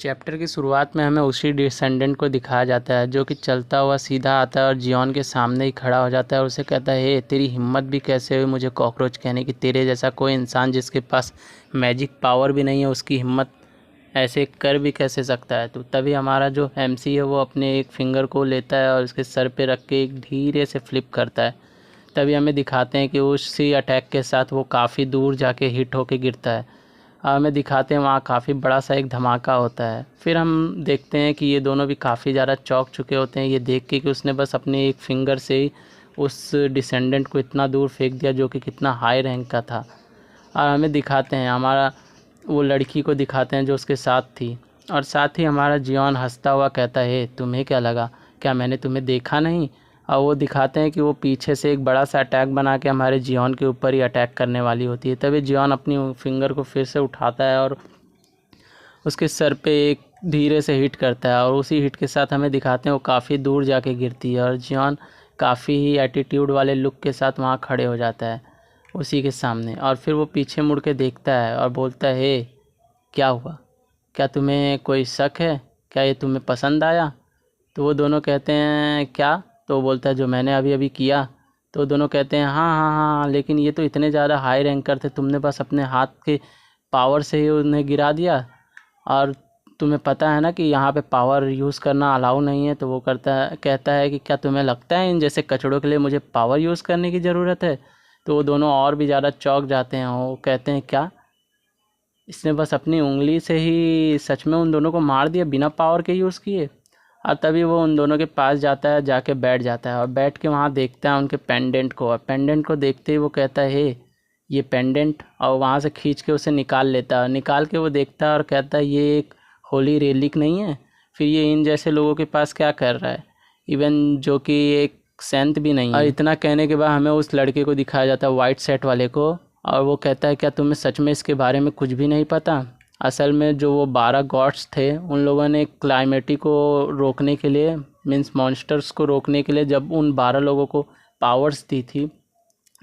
Chapter की शुरुआत में हमें उसी डिसेंडेंट को दिखाया जाता है जो कि चलता हुआ सीधा आता है और जियोन के सामने ही खड़ा हो जाता है और उसे कहता है, हे तेरी हिम्मत भी कैसे हुई मुझे कॉकरोच कहने की। तेरे जैसा कोई इंसान जिसके पास मैजिक पावर भी नहीं है उसकी हिम्मत ऐसे कर भी कैसे सकता है। तो तभी हमारा जो एमसी है वो अपने एक फिंगर को लेता है और उसके सर पे रख के एक धीरे से फ्लिप करता है। तभी हमें दिखाते हैं कि उसी अटैक के साथ वो काफ़ी दूर जाके हिट होके गिरता है। हमें दिखाते हैं वहाँ काफ़ी बड़ा सा एक धमाका होता है। फिर हम देखते हैं कि ये दोनों भी काफ़ी ज़्यादा चौंक चुके होते हैं ये देख के कि उसने बस अपने एक फिंगर से ही उस डिसेंडेंट को इतना दूर फेंक दिया जो कि कितना हाई रैंक का था। और हमें दिखाते हैं हमारा वो लड़की को दिखाते हैं जो उसके साथ थी, और साथ ही हमारा जियोन हंसता हुआ कहता है, तुम्हें क्या लगा, क्या मैंने तुम्हें देखा नहीं। और वो दिखाते हैं कि वो पीछे से एक बड़ा सा अटैक बना के हमारे जियोन के ऊपर ही अटैक करने वाली होती है। तभी जियोन अपनी फिंगर को फिर से उठाता है और उसके सर पे एक धीरे से हिट करता है और उसी हिट के साथ हमें दिखाते हैं वो काफ़ी दूर जाके गिरती है और जियोन काफ़ी ही एटीट्यूड वाले लुक के साथ वहाँ खड़े हो जाता है उसी के सामने। और फिर वो पीछे मुड़ के देखता है और बोलता है, हे क्या हुआ, क्या तुम्हें कोई शक है, क्या ये तुम्हें पसंद आया। तो वो दोनों कहते हैं क्या, तो वो बोलता है जो मैंने अभी अभी किया। तो दोनों कहते हैं हाँ हाँ हाँ, लेकिन ये तो इतने ज़्यादा हाई रैंकर थे, तुमने बस अपने हाथ के पावर से ही उन्हें गिरा दिया, और तुम्हें पता है ना कि यहाँ पे पावर यूज़ करना अलाउ नहीं है। तो वो कहता है कि क्या तुम्हें लगता है इन जैसे कचड़ों के लिए मुझे पावर यूज़ करने की ज़रूरत है। तो वो दोनों और भी ज़्यादा चौंक जाते हैं। वो कहते हैं क्या, इसने बस अपनी उंगली से ही सच में उन दोनों को मार दिया बिना पावर के यूज़ किए। और तभी वो उन दोनों के पास जाता है, जाके बैठ जाता है और बैठ के वहाँ देखता है उनके पेंडेंट को, और पेंडेंट को देखते ही वो कहता है, हे ये पेंडेंट, और वहाँ से खींच के उसे निकाल लेता है। निकाल के वो देखता है और कहता है ये एक होली रेलिक नहीं है, फिर ये इन जैसे लोगों के पास क्या कर रहा है, इवन जो कि एक सेंट भी नहीं है। और इतना कहने के बाद हमें उस लड़के को दिखाया जाता है, वाइट शर्ट वाले को, और वो कहता है क्या तुम्हें सच में इसके बारे में कुछ भी नहीं पता। असल में जो वो 12 गॉड्स थे उन लोगों ने क्लाइमेटी को रोकने के लिए, मीन्स मॉन्स्टर्स को रोकने के लिए जब उन 12 लोगों को पावर्स दी थी,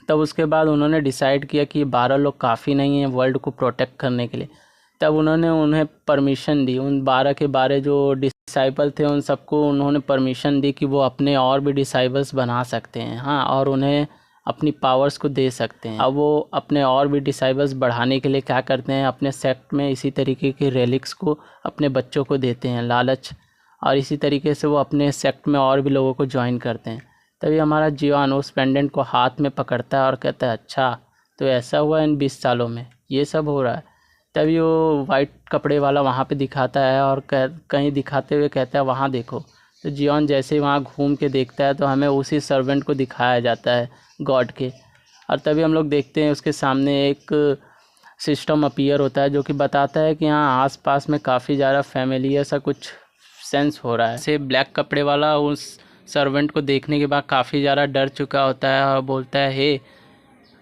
तब उसके बाद उन्होंने डिसाइड किया कि ये 12 लोग काफ़ी नहीं हैं वर्ल्ड को प्रोटेक्ट करने के लिए। तब उन्होंने उन्हें परमिशन दी, उन 12 के 12 जो डिसाइबल थे उन सबको उन्होंने परमिशन दी कि वो अपने और भी डिसाइबल्स बना सकते हैं, हाँ, और उन्हें अपनी पावर्स को दे सकते हैं। अब वो अपने और भी डिसाइबल्स बढ़ाने के लिए क्या करते हैं, अपने सेक्ट में इसी तरीके के रेलिक्स को अपने बच्चों को देते हैं, लालच, और इसी तरीके से वो अपने सेक्ट में और भी लोगों को ज्वाइन करते हैं। तभी हमारा जियोन उस पेंडेंट को हाथ में पकड़ता है और कहता है, अच्छा तो ऐसा हुआ इन 20 सालों में ये सब हो रहा है। तभी वो वाइट कपड़े वाला वहाँ पे दिखाता है और कहीं दिखाते हुए कहता है वहाँ देखो। तो जियोन जैसे ही वहाँ घूम के देखता है तो हमें उसी सर्वेंट को दिखाया जाता है गॉड के, और तभी हम लोग देखते हैं उसके सामने एक सिस्टम अपीयर होता है जो कि बताता है कि यहाँ आसपास में काफ़ी ज़्यादा फैमिलियर सा कुछ सेंस हो रहा है। से ब्लैक कपड़े वाला उस सर्वेंट को देखने के बाद काफ़ी ज़्यादा डर चुका होता है और बोलता है, हे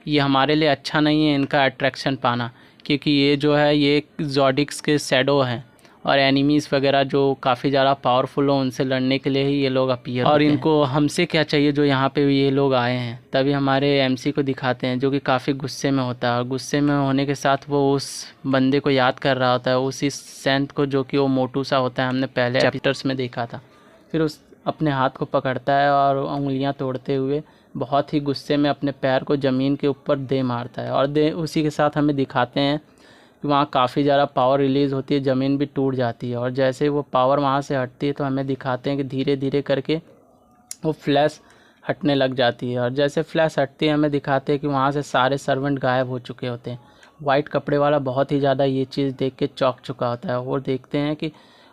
ये हमारे लिए अच्छा नहीं है इनका अट्रैक्शन पाना, क्योंकि ये जो है ये ज़ॉडिक्स के शैडो हैं और एनिमीज़ वगैरह जो काफ़ी ज़्यादा पावरफुल हो उनसे लड़ने के लिए ही ये लोग अपीयर होते हैं। और इनको हमसे क्या चाहिए जो यहाँ पे ये लोग आए हैं। तभी हमारे एमसी को दिखाते हैं जो कि काफ़ी गुस्से में होता है, और गुस्से में होने के साथ वो उस बंदे को याद कर रहा होता है, उसी सेंट को जो कि वो मोटू सा होता है, हमने पहले चैप्टर्स में देखा था। फिर उस अपने हाथ को पकड़ता है और उंगलियाँ तोड़ते हुए बहुत ही गुस्से में अपने पैर को ज़मीन के ऊपर दे मारता है, और उसी के साथ हमें दिखाते हैं कि वहाँ काफ़ी ज़्यादा पावर रिलीज़ होती है, ज़मीन भी टूट जाती है, और जैसे वो पावर वहाँ से हटती है तो हमें दिखाते हैं कि धीरे धीरे करके वो फ्लैश हटने लग जाती है, और जैसे फ्लैश हटती है हमें दिखाते हैं कि वहाँ से सारे सर्वेंट गायब हो चुके होते हैं। वाइट कपड़े वाला बहुत ही ज़्यादा ये चीज़ देख के चौंक चुका होता है, और देखते हैं कि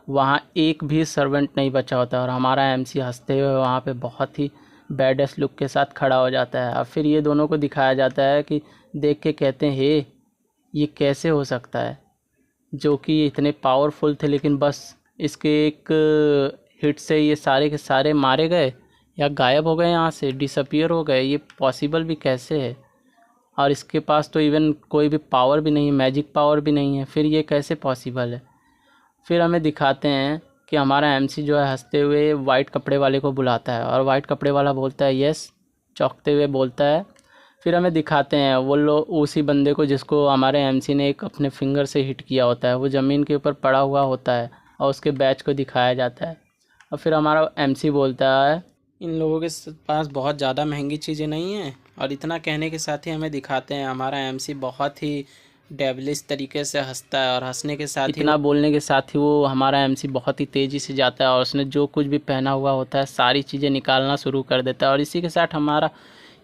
वहाँ एक भी सर्वेंट नहीं बचा होता, और हमारा एमसी हंसते हुए वहाँ पे बहुत ही बैडेस्ट लुक के साथ खड़ा हो जाता है। और फिर ये दोनों को दिखाया जाता है कि देख के कहते हैं, हे ये कैसे हो सकता है, जो कि इतने पावरफुल थे लेकिन बस इसके एक हिट से ये सारे के सारे मारे गए या गायब हो गए, यहाँ से डिसअपीयर हो गए, ये पॉसिबल भी कैसे है। और इसके पास तो इवन कोई भी पावर भी नहीं है, मैजिक पावर भी नहीं है, फिर ये कैसे पॉसिबल है। फिर हमें दिखाते हैं कि हमारा एमसी जो है हंसते हुए वाइट कपड़े वाले को बुलाता है, और वाइट कपड़े वाला बोलता है यस, चौंकते हुए बोलता है। फिर हमें दिखाते हैं वो लोग उसी बंदे को जिसको हमारे एमसी ने एक अपने फिंगर से हिट किया होता है, वो ज़मीन के ऊपर पड़ा हुआ होता है, और उसके बैच को दिखाया जाता है। और फिर हमारा एमसी बोलता है इन लोगों के पास बहुत ज़्यादा महंगी चीज़ें नहीं हैं, और इतना कहने के साथ ही हमें दिखाते हैं हमारा एमसी बहुत ही डेविलिश तरीके से हंसता है, और हंसने के साथ ही इतना बोलने के साथ ही वो हमारा एमसी बहुत ही तेज़ी से जाता है और उसने जो कुछ भी पहना हुआ होता है सारी चीज़ें निकालना शुरू कर देता है। और इसी के साथ हमारा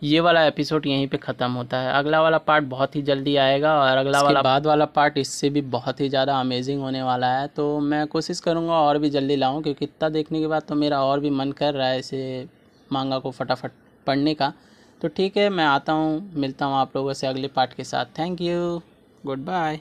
ये वाला एपिसोड यहीं पे ख़त्म होता है। अगला वाला पार्ट बहुत ही जल्दी आएगा, और अगला वाला बाद वाला पार्ट इससे भी बहुत ही ज़्यादा अमेजिंग होने वाला है। तो मैं कोशिश करूँगा और भी जल्दी लाऊँ, क्योंकि इतना देखने के बाद तो मेरा और भी मन कर रहा है इसे मांगा को फटाफट पढ़ने का। तो ठीक है, मैं आता हूँ, मिलता हूँ आप लोगों से अगले पार्ट के साथ। Thank you, good bye.